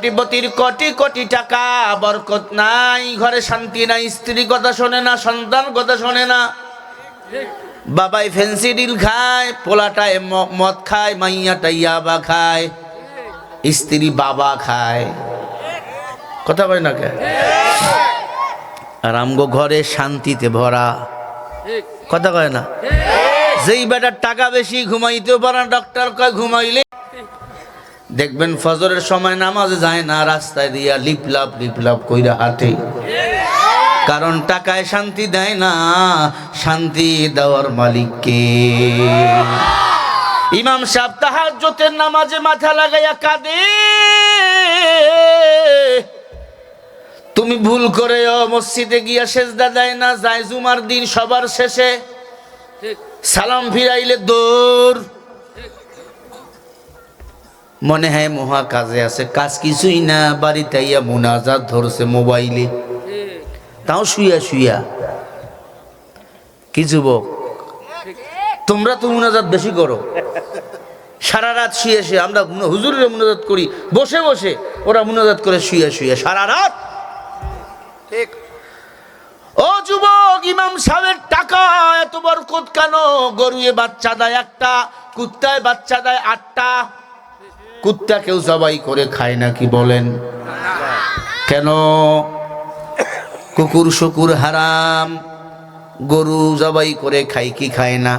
কোটিপতির কোটি কোটি টাকা, বরকত নাই, ঘরে শান্তি নাই, স্ত্রী কথা শোনে না, সন্তান কথা শোনে না। বাবাই ফেন্সি ডিল খায়, পোলাটায় মদ খায়, মাইয়াটা ইয়াবা খায়, স্ত্রী বাবা খায়। কথা কয় না কে? আর আমগো ঘরে শান্তিতে ভরা। কথা কয় না? যেই বেটার টাকা বেশি, ঘুমাইতেও পারে না, ডক্টর কয় ঘুমাইলে দেখবেন ফজরের সময় নামাজে যায় না, রাস্তায় দিয়া লিপলাপ কইরা হাঁটে। কারণ টাকায় শান্তি দেয় না, শান্তি দেওয়ার মালিককে। ইমাম সাহেব তাহাজ্জুদের নামাজে মাথা লাগাইয়া কাঁদে, তুমি ভুল করে মসজিদে গিয়া সেজদা দেয় না, যায় জুমার দিন সবার শেষে, সালাম ফিরাইলে দৌড়। মনে হয় মহা কাজে আছে, কাজ কিছুই না, বাড়িতে ইয়া মুনাজাত ধরছে মোবাইলে, তাও শুইয়া শুইয়া। কি যুবক, তোমরা তো মুনাজাত বেশি করো, সারা রাত শুয়ে শুয়ে। আমরা হুজুরের মুনাজাত করি বসে বসে, ওরা মুনাজাত করে শুয়ে শুয়ে সারা রাত। ঠিক। ও যুবক, ইমাম সাহেবের টাকা এত বরকত কেন? গরুয়ে বাচ্চা দেয় একটা, কুত্তায় বাচ্চা দেয় 8টা। কুত্তা কেউ জবাই করে খায় নাকি বলেন? কেন? কুকুর শুকুর হারাম, গরু জবাই করে খায় কি খায় না?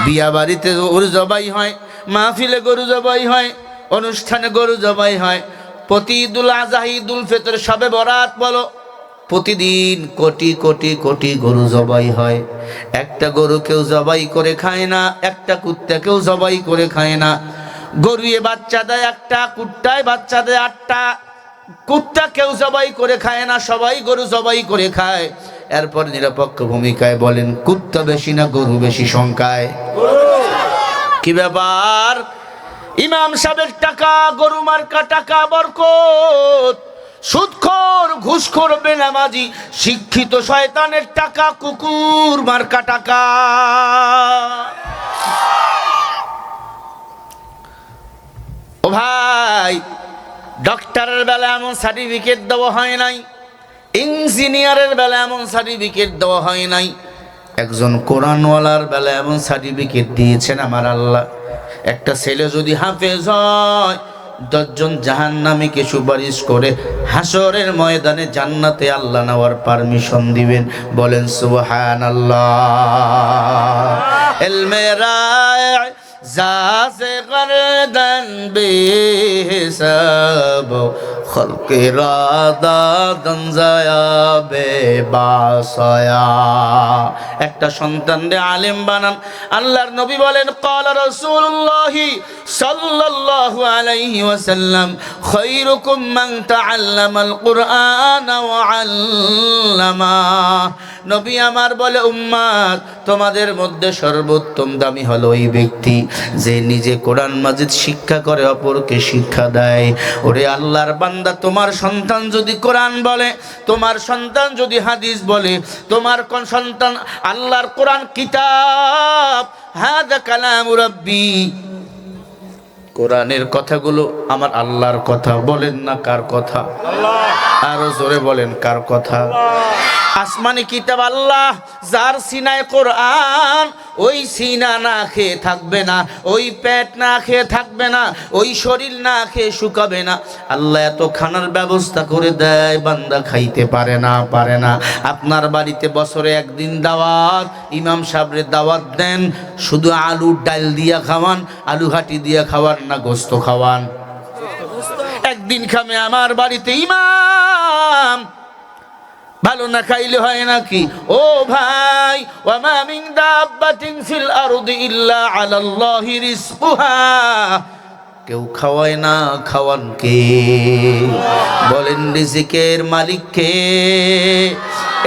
বিয়া বাড়িতে গরু জবাই হয়, মাহফিলে গরু জবাই হয়, অনুষ্ঠানে গরু জবাই হয়, প্রতি ঈদুল আজহা, ঈদুল ফিতর, সবে বরাত বলো, প্রতিদিন কোটি কোটি কোটি গরু জবাই হয়। একটা গরু কেউ জবাই করে খায় না, একটা কুত্তা কেউ জবাই করে খায় না। গরুয়ে বাচ্চা দেয় একটা, কুত্তায় বাচ্চা দেয় 8টা। কুত্তা কেউ জবাই করে খায় না, সবাই গরু জবাই করে খায়। এরপর নিরপেক্ষ ভূমিকায় বলেন, কুত্তা বেশি না গরু বেশি সংখ্যায়? কি ব্যাপার? ইমাম সাহেবের টাকা, গরু মার্কা টাকা, বরকত। সুদখোর, ঘুষখোর, বেনামাজি, শিক্ষিত শয়তানের টাকা, কুকুর মার্কা টাকা। ও ভাই, ডক্টরের বেলা এমন সার্টিফিকেট দেওয়া হয় নাই, ইঞ্জিনিয়ারের বেলা এমন সার্টিফিকেট দেওয়া হয় নাই, একজন কোরআনওয়ালার বেলা এমন সার্টিফিকেট দিয়েছেন আমার আল্লাহ। একটা ছেলে যদি হাফেজ হয়, 10 জন জাহান্নামীকে সুপারিশ করে হাসরের ময়দানে জান্নাতে আল্লাহ নেওয়ার পারমিশন দিবেন। বলেন সুবহানাল্লাহ। এলমেরায় জাসে গরদন বেহিসাব, খলকে রাদা দনজায়া বেবাসায়া। একটা সন্তানরে আলেম বানান। আল্লাহর নবী বলেন, ক্বালা রাসূলুল্লাহ সাল্লাল্লাহু আলাইহি ওয়াসাল্লাম, খায়রুকুম মান তাআল্লামাল কুরআন ওয়া আল্লামা। নবী আমার বলে, উম্মত, তোমাদের মধ্যে সর্বোত্তম দামি হলো ওই ব্যক্তি যে নিজে কোরআন মাজিদ শিক্ষা করে, অপরকে শিক্ষা দেয়। ওরে আল্লাহর বান্দা, তোমার সন্তান যদি কোরআন বলে, তোমার সন্তান যদি হাদিস বলে, তোমার কোন সন্তান আল্লাহর কোরআন কিতাব, হাদা কালামু রাব্বি, কোরআনের কথাগুলো আমার আল্লাহর কথা, বলেন না কার কথা? আরো জোরে বলেন, কার কথা? আসমানি কিতাব আল্লাহ, যার সিনায় কোরআন, ওই সিনা না খেয়ে থাকবে না, ওই পেট না খেয়ে থাকবে না, ওই শরীর না খেয়ে শুকাবে না। আল্লাহ এত খানার ব্যবস্থা করে দেয়, বান্দা খাইতে পারে না। আপনার বাড়িতে বছরে একদিন দাওয়াত, ইমাম সাহেবের দাওয়াত দেন, শুধু আলু ডাল দিয়া খাওয়ান, আলু ঘাটি দিয়া খাওয়ান না গোস্ত খাওয়ান? একদিন খামে আমার বাড়িতে ইমাম, ভালো না খাইলে হয় নাকি? ও ভাই, ওয়া মা মিন দাব্বাতিন ফিল আরদি ইল্লা আলাল্লাহি রিজকুহা। কেউ খাওয়ায় না, খাওয়ান কে? বলেন, রিজিকের মালিক কে?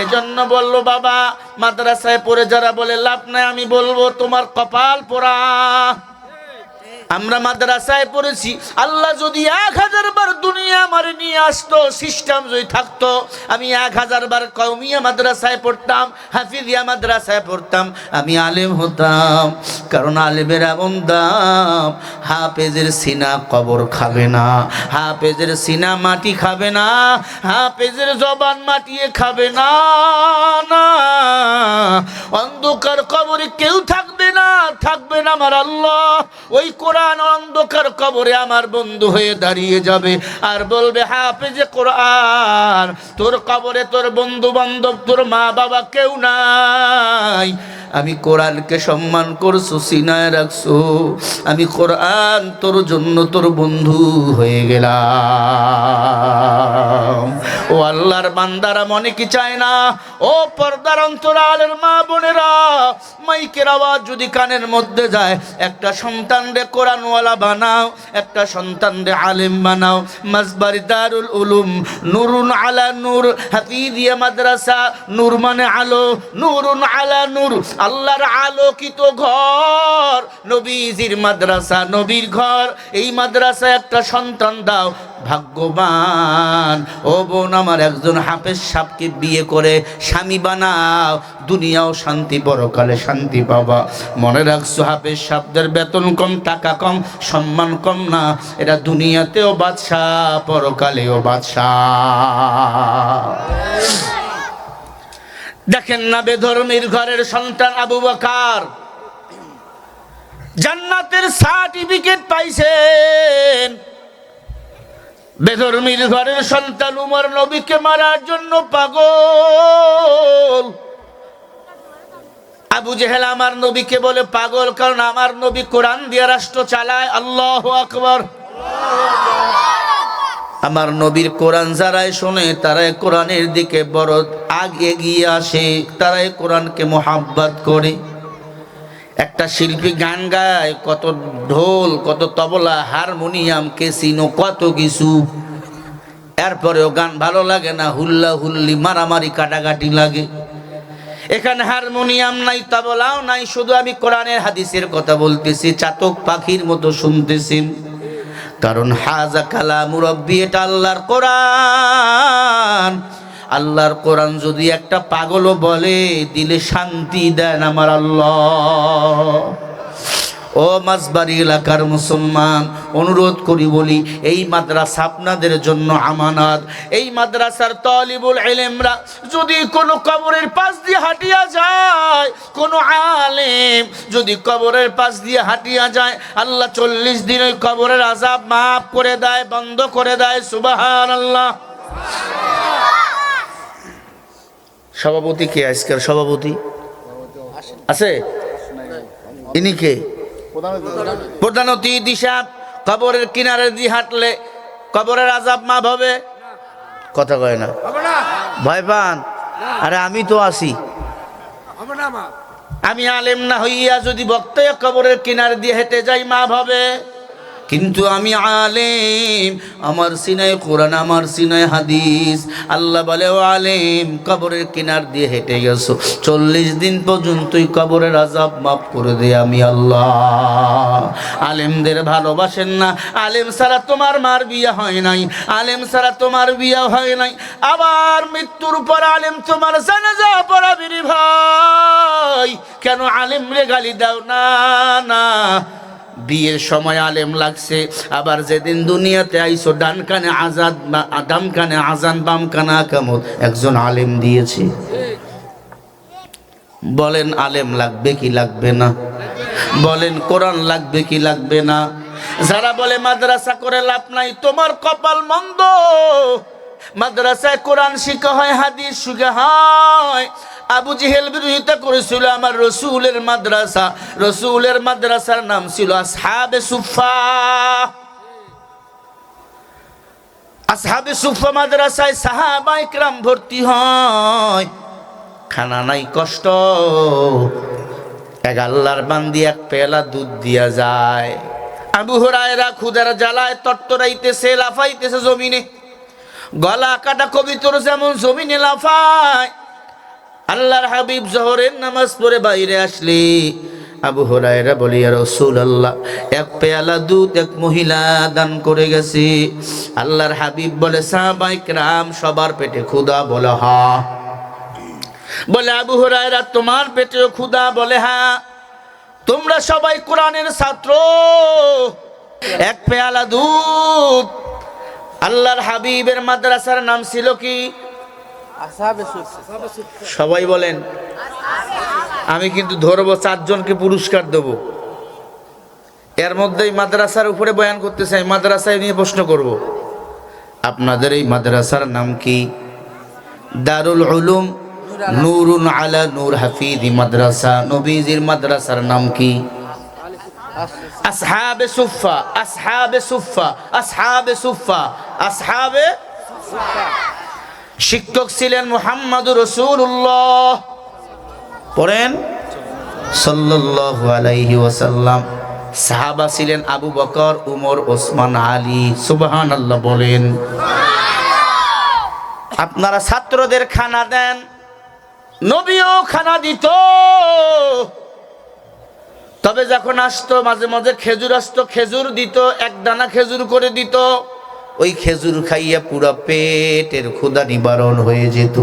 এজন্য বললো, বাবা মাদ্রাসায় পড়ে যারা বলে লাভ নাই, আমি বলবো তোমার কপাল পোড়া। আমরা মাদ্রাসায় পড়েছি, আল্লাহ যদি 1000 বার দুনিয়া আমার আমার নিয়ে আসতো, সিস্টেম যদি থাকতো, আমি 1000 বার কওমিয়া মাদ্রাসায় পড়তাম, হাফিজিয়া মাদ্রাসায় পড়তাম, আমি আলেম হতাম। কারণ আলেমের এমন দাম, হাফেজের সিনা কবর খাবে না, হাফেজের সিনা মাটি খাবে না, হাফেজের জবান মাটিয়ে খাবে না, না, অন্ধকার কবরে কেউ থাকবে না, থাকবে না আমার আল্লাহ। ওই কোরআন অন্ধকার কবরে আমার বন্ধু হয়ে দাঁড়িয়ে যাবে আর বলবে, হাফেজে কোরআন, তোর কবরে তোর বন্ধু বান্ধব, তোর মা বাবা কেউ নাই, আমি কোরআনকে সম্মান করছো, সিনায় রাখছো, আমি কোরআন তোর জন্য তোর বন্ধু হয়ে গেলাম। ও আল্লাহর বান্দারা, মনে কি চায় না? ও পর্দার অন্তরালের মা বোনেরা, মাইকের আওয়াজ যদি কানের মধ্যে যায়, একটা সন্তান রে কোরআনওয়ালা বানাও, একটা সন্তান রে আলেম বানাও। মাসবারি দারুল উলুম, নুরুন আলা নূর, হাফিজিয়া মাদ্রাসা, নূর মানে আলো, নুরুন আলা নূর, আল্লাহর আলোকিত ঘর, নবীজির মাদ্রাসা, নবীর ঘর। এই মাদ্রাসায় একটা সন্তান দাও, ভাগ্যবান। ও বোন আমার, একজন হাফেজ সাহেবকে বিয়ে করে স্বামী বানাও, দুনিয়াও শান্তি, পরকালে শান্তি পাবা। মনে রাখছো, হাফেজ সাহেবদের বেতন কম, টাকা কম, সম্মান কম না, এরা দুনিয়াতেও বাদশাহ, পরকালেও বাদশাহ। দেখেন না, বেধর্মীর ঘরের সন্তান আবু বকর জান্নাতের সার্টিফিকেট পাইছেন। বেধর্মীর ঘরের সন্তান উমর নবীকে মারার জন্য পাগল। আবু জেহেল আমার নবীকে বলে পাগল, কারণ আমার নবী কোরআন দিয়ে রাষ্ট্র চালায়। আল্লাহু আকবার। আমার নবীর কোরআন যারাই শোনে, তারাই কোরআনের দিকে বড় আগে এগিয়ে আসে, তারাই কোরআনকে মোহাব্বত করে। একটা শিল্পী গান গায়, কত ঢোল, কত তবলা, হারমোনিয়াম, কেসিনো, কত কিছু, এরপরেও গান ভালো লাগে না, হুল্লা হুল্লি, মারামারি, কাটাকাটি লাগে। এখানে হারমোনিয়াম নাই, তবলাও নাই, শুধু আমি কোরআনের হাদিসের কথা বলতেছি, চাতক পাখির মতো শুনতেছি। কারণ হাজা কালামু রাব্বি, এটা আল্লাহর কোরআন। আল্লাহর কোরআন যদি একটা পাগলও বলে, দিলে শান্তি দেন আমার আল্লাহ। ও মাসবাড়ি এলাকার মুসলমান, অনুরোধ করি বলি, এই মাদ্রাসা আপনাদের জন্য আমানত। এই মাদ্রাসার তালিবুল ইলমরা যদি কোনো কবরের পাশ দিয়ে হাঁটিয়া যায়, কোনো আলেম যদি কবরের পাশ দিয়ে হাঁটিয়া যায়, আল্লাহ 40 দিন ওই কবরের আযাব মাফ করে দেয়, বন্ধ করে দেয়। সুবহানাল্লাহ। সভাপতি কে আজকের? সভাপতি আছে? ইনি কে? প্রধান অতিথি সাহেব। কবরের কিনারে দিয়ে হাঁটলে কবরের আযাব মাফ হবে? কথা কয় না, ভয় পান? আরে আমি তো আছি। আমি আলেম না হইয়া যদি বক্তা কবরের কিনারে দিয়ে হেঁটে যাই, মাফ হবে। কিন্তু আমি আলেম, আমার সিনায় কোরআন, আমার সিনায় হাদিস। আল্লাহ বলে, ও আলেম, কবরের কিনার দিয়ে হেঁটে গেছো, 40 দিন পর্যন্তই কবরের আযাব মাফ করে দে আমি আল্লাহ। আলেমদের ভালোবাসেন না? আলেম ছাড়া তোমার মার বিয়ে হয় নাই, আলেম ছাড়া তোমার বিয়ে হয় নাই, আবার মৃত্যুর পর আলেম তোমার জানাজা পড়াবি রে ভাই। কেন আলেম রে গালি দাও? না না, বিয়ের সময় আলেম লাগছে, আবার যেদিন দুনিয়াতে আইসো, ডান কানে আজাদ, ডান কানে আজান, বাম কানে আকামত, একজন আলেম দিয়েছে। বলেন আলেম লাগবে কি লাগবে না? বলেন কোরআন লাগবে কি লাগবে না? যারা বলে মাদ্রাসা করে লাভ নাই, তোমার কপাল মন্দ। মাদ্রাসায় কোরআন শিখা হয়, হাদিস শিখা হয়। আবু জেহেল বিরোধিতা করেছিল আমার রসুলের মাদ্রাসা। রসুলের মাদ্রাসার নাম ছিল আসহাবে সুফা। আসহাবে সুফা মাদ্রাসায় সাহাবা ইকরাম ভর্তি হয়। খানা নাই, কষ্ট। এক আল্লাহর বান্দি এক পেলা দুধ দিয়া যায়। আবু হুরায়রা ক্ষুধার জ্বালায় তট্টরাইতেছে, লাফাইতেছে জমিনে, গলা কাটা কবিতর যেমন জমিনে লাফায়। আল্লাহর হাবিব জোহরের নামাজ পড়ে বাইরে আসলে আবু হুরায়রা বলে, ইয়া রাসূলুল্লাহ, এক পেয়ালা দুধ এক মহিলা দান করে গেছে। আল্লাহর হাবিব বলে, সাহাবায়ে কেরাম সবার পেটে ক্ষুধা? বলে হ্যাঁ। বলে, আবু হুরায়রা তোমার পেটেও ক্ষুধা? বলে হ্যাঁ। তোমরা সবাই কোরআনের ছাত্র, এক পেয়ালা দুধ। আল্লাহর হাবিবের মাদ্রাসার নাম ছিল কি? সবাই বলেন। আমি কিন্তু ধরবো, 4 জনকে পুরস্কার দেব। এর মধ্যেই মাদ্রাসার উপরে বয়ান করতে চাই, মাদ্রাসায় নিয়ে প্রশ্ন করব। আপনাদের এই মাদ্রাসার নাম কি? দারুল উলুম নূরুন আলা নূর হাফিজি মাদ্রাসা। নবীজির মাদ্রাসার নাম কি? আসহাবে সুফা, আসহাবে সুফা, আসহাবে সুফা, আসহাবে। শিক্ষক ছিলেন মুহাম্মদুর রাসূলুল্লাহ, পড়েন সাল্লাল্লাহু আলাইহি ওয়াসাল্লাম। সাহাবা ছিলেন আবু বকর, উমর, ওসমান, আলী। সুবহানাল্লাহ বলেন। আপনারা ছাত্রদের খানা দেন, নবীও খানা দিত। তবে যখন আসতো, মাঝে মাঝে খেজুর আসতো, খেজুর দিত, 1 দানা খেজুর করে দিত। ওই খেজুর খাইয়া পুরা পেটের ক্ষুধা নিবারণ হয়ে যেত।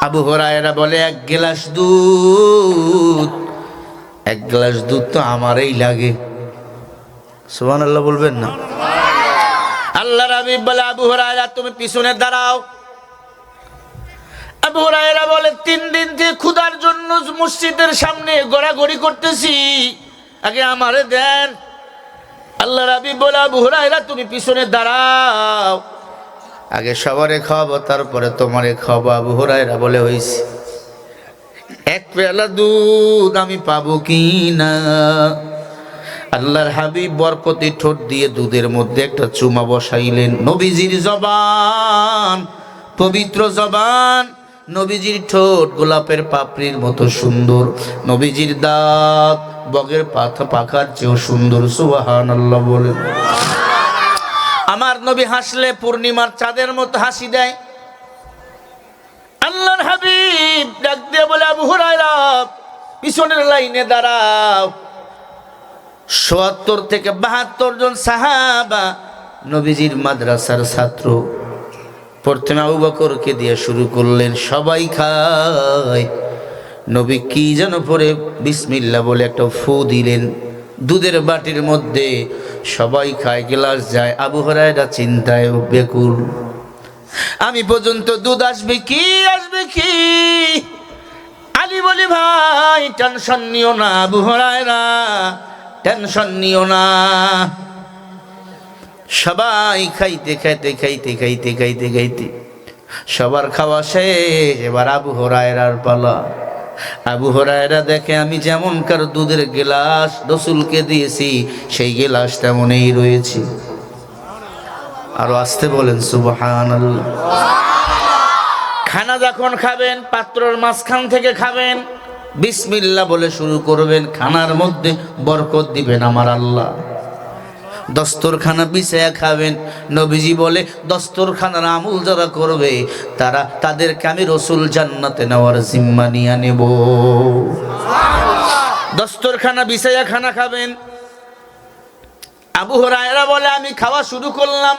আবু হুরায়রা বলে, 1 গ্লাস দুধ, 1 গ্লাস দুধ তো আমারই লাগে। সুবহানাল্লাহ বলবেন না? আল্লাহর হাবিব বলে, আবু হুরায়রা তুমি পিছনে দাঁড়াও। আবু হুরায়রা বলে, 3 দিন থেকে ক্ষুধার জন্য মসজিদের সামনে গড়াগড়ি করতেছি, আগে আমারে দেন। আল্লাহর হাবিব বলে, আবু হুরায়রা তুমি পিছনে দাঁড়াও, আগে সবারে খাওয়াবো, তারপরে তোমারে খাওয়াবো। আবু হুরায়রা বলে, হইছে, 1 পেয়ালা দুধ আমি পাবো কি না? আল্লাহর হাবিব বরকতি ঠোঁট দিয়ে দুধের মধ্যে একটা চুমা বসাইলেন। নবীজির জবান, পবিত্র জবান, নবীজির ঠোঁট গোলাপের পাপড়ির মতো সুন্দর, নবীজির দাঁত বগের পাখার চেয়েও সুন্দর। সুবহানাল্লাহ বলেন। আমার নবী হাসলে পূর্ণিমার চাঁদের মতো হাসি দেয়। আল্লাহর হাবিব ডাক দিয়ে বলে, আবু হুরায়রা পিছনের লাইনে দাঁড়াও। ৭০ থেকে ৭২ জন সাহাবা নবীজির মাদ্রাসার ছাত্র। প্রথমে আবু বকরকে দিয়ে শুরু করলেন, সবাই খায়। নবী কি যেন পরে বিসমিল্লাহ বলে একটা ফু দিলেন, দুধের বাটির মধ্যে সবাই খায়, গ্লাস যায়। আবু হুরায়রা চিন্তায় বেকুল, আমি পর্যন্ত দুধ আসবে কি, আসবে কি? আলী বলি, ভাই টেনশন নিও না, আবু হুরায়রা টেনশন নিও না। সবাই খাইতে খাইতে খাইতে খাইতে খাইতে খাইতে সবার খাওয়া শেষ। এবার আবু হুরায়রার পালা। আবু হুরায়রা দেখে, আমি যেমনকার দুধের গ্লাস রাসূলকে দিয়েছি, সেই গ্লাস তেমনই রয়েছে। আরো আসতে বলেন সুবহানাল্লাহ। খানা যখন খাবেন, পাত্রর মাঝখান থেকে খাবেন, বিসমিল্লাহ বলে শুরু করবেন। খানার মধ্যে বরকত দিবেন আমার আল্লাহ। দস্তরখানা বিছায়া খাবেন। নবীজি বলে, দস্তরখানার আমল যারা করবে, তাদেরকে আমি রাসূল জান্নাতে নেওয়ার জিম্মা নিয়ে নেব। দস্তরখানা বিছায়া খানা খাবেন। আবু হুরায়রা বলে, আমি খাওয়া শুরু করলাম।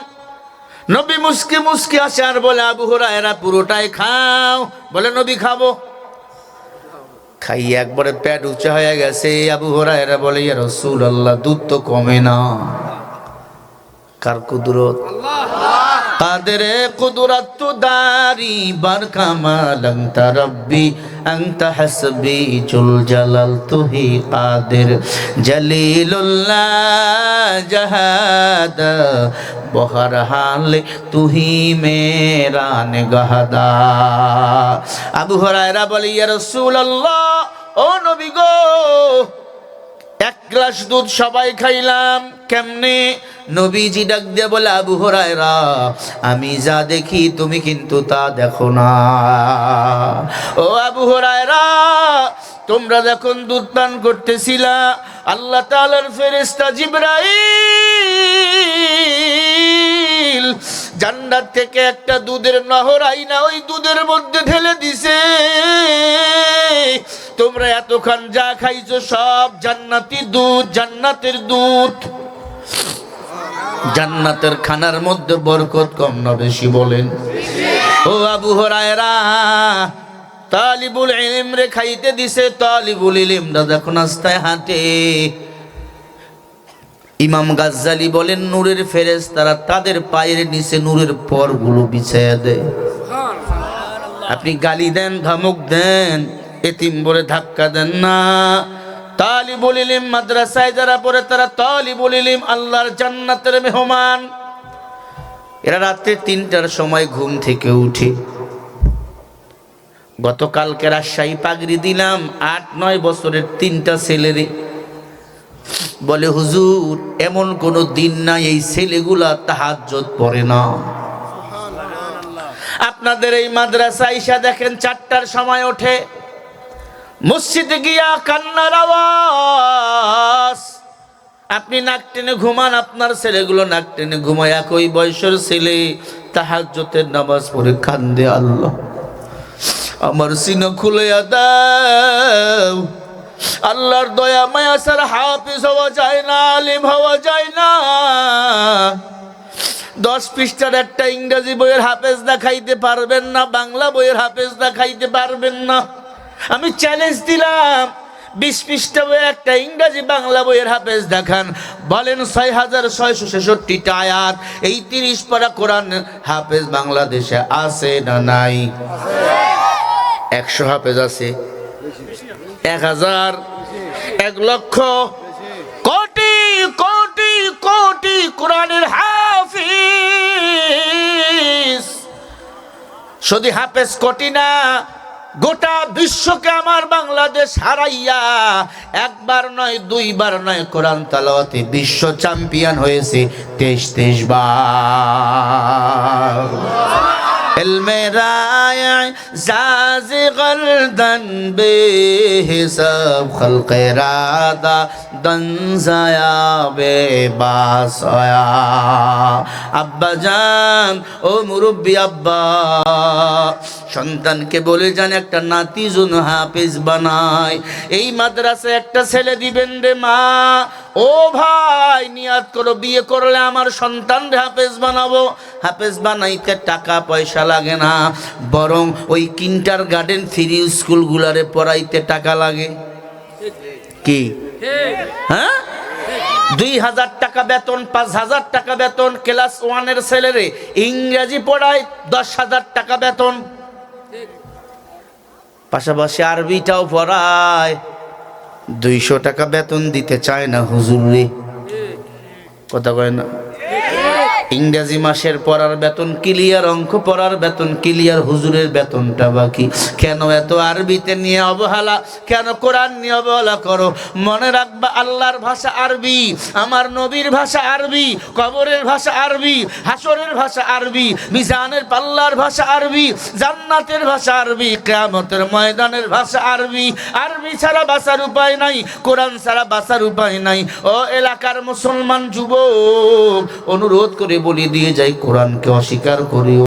নবী মুস্কি মুস্কি আসে আর বলে, আবু হুরায়রা পুরোটাই খাও। বলে, নবী খাবো। খাইয়ে একবারে পেট উঁচা হয়ে গেছে। আবু হুরায়রা বলে, ইয়া রাসূলুল্লাহ দুধ তো কমে না। কার কুদরত? কাদেরে কুদরত তু দারি বার কামাল আনতা রব্বি আনতা হাসবি জুল জালাল তুহি কাদের জলিলুল্লাহ জাহাদা বহর হাল তুহি মেরা নিগাহদা। আবু হুরায়রা বলে, ইয়া রাসূলুল্লাহ, ও নবী গো, 1 গ্লাস দুধ সবাই খাইলাম, কেমনে? নবীজি ডাক দিয়ে বলে, আবু হুরায়রা আমি যা দেখি তুমি কিন্তু তা দেখো না। ও আবু হুরায়রা, তোমরা যখন দুধ পান করতেছিলা, আল্লাহ তাআলার ফেরেশতা জিবরাইল জান্নাত থেকে একটা দুধের নহর আইনা ওই দুধের মধ্যে ঢেলে দিছে। তোমরা এতক্ষণ যা খাইছো সব জান্নাতি দুধ, জান্নাতের দুধ। জান্নাতের খানার মধ্যে বরকত কম না বেশি বলেন? ও আবু হুরায়রা, তালিবুল ইলম রে খাইতে দিছে। তালিবুল ইলমরা যখন রাস্তায় হাঁটে, ইমাম গাজ্জালি বলেন নূরের ফেরেশতারা তাদের পায়ের নিচে নূরের পরগুলো বিছায়া দেয়। আপনি গালি দেন, ধমক দেন, এতিম বলে ধাক্কা দেন না। তালিবুল ইলম মাদ্রাসায় যারা পড়ে তারা তালিবুল ইলম, আল্লাহর জান্নাতের মেহমান। এরা রাতে ৩টার সময় ঘুম থেকে উঠে, গতকালকে রাজশাহী পাগড়ি দিলাম ৮-৯ বছরের ৩টা ছেলেরে, বলে হুজুর এমন কোন দিন নাই এই ছেলেগুলা তাহাজ্জুদ পড়ে না। আপনাদের এই মাদ্রাসা ইসা দেখেন ৪টার সময় ওঠে, মসজিদে গিয়া কান্নার আওয়াজ। আপনি নাক টেনে ঘুমান, আপনার ছেলেগুলো নাক টেনে ঘুমায়। একই বয়সের ছেলে তাহাজ্জুদের নামাজ পড়ে কান্দে, আল্লাহ আমার সিনা খুলে দাও। আল্লাহর দয়া মায়া ছাড়া হাফেজ হওয়া যায় না, আলিম হওয়া যায় না। 10 পৃষ্ঠার একটা ইংরেজি বইয়ের হাফেজ দেখাইতে পারবেন না, বাংলা বইয়ের হাফেজ দেখাইতে পারবেন না। আমি চ্যালেঞ্জ দিলাম, 20 পৃষ্ঠা বইয়ের একটা ইংরেজি বাংলা বইয়ের হাফেজ দেখান। বলেন 6666টা আয়াত, এই 30 পারা কোরআন হাফেজ বাংলাদেশে আছে না নাই? 100 হাফেজ আছে, 1000, 1 লক্ষ, কোটি কোটি কোটি কোরআনের হাফিজ। শুধু হাফেজ কোটি না, গোটা বিশ্বকে আমার বাংলাদেশ হারাইয়া 1 বার নয় 2 বার নয় কোরআন তেলাওয়াতে বিশ্ব চ্যাম্পিয়ন হয়েছে 23 বার। ইলমে রায় জাজি গলদন বেহিসাব খলকে রাদা দনজায়া বেবাসয়া। আব্বা জান, ও মুরব্বি আব্বা, সন্তানকে বলে যান একটা নাতি যেন হাফেজ বানায়। এই মাদ্রাসায় একটা ছেলে দিবেন রে মা। ও ভাই, নিয়াত করো বিয়ে করলে আমার সন্তান হাফেজ বানাবো। হাফেজ বানাইতে টাকা পয়সা লাগে না, বরং ওই কিন্টার গার্ডেন ফ্রি স্কুলগুলারে পড়াইতে টাকা লাগে। কি হ্যাঁ, 2000 টাকা বেতন, 5000 টাকা বেতন। ক্লাস 1-এর ছেলেরে ইংরেজি পড়ায় 10,000 টাকা বেতন, পাশাপাশি আরবিটাও পড়ায়। 200 টাকা বেতন দিতে চায় না হুজুর রে, কথা কয় না? ইংরেজি মাসের পড়ার বেতন ক্লিয়ার, অঙ্ক পড়ার বেতন ক্লিয়ার, হুজুরের বেতনটা বাকি। কেন এত আরবিতে নিয়ে অবহেলা? কেন কোরআন নিয়ে অবহেলা করো? মনে রাখবা, আল্লাহর ভাষা আরবি, আমার নবীর ভাষা আরবি, কবরের ভাষা আরবি, হাসরের ভাষা আরবি, মিজানের পাল্লার ভাষা আরবি, জান্নাতের ভাষা আরবি, কিয়ামতের ময়দানের ভাষা আরবি। আরবি ছাড়া বাঁচার উপায় নাই, কোরআন ছাড়া বাঁচার উপায় নাই। ও এলাকার মুসলমান যুবক, অনুরোধ করে বলি দিয়ে যাই, কোরআনকে অস্বীকার করিও।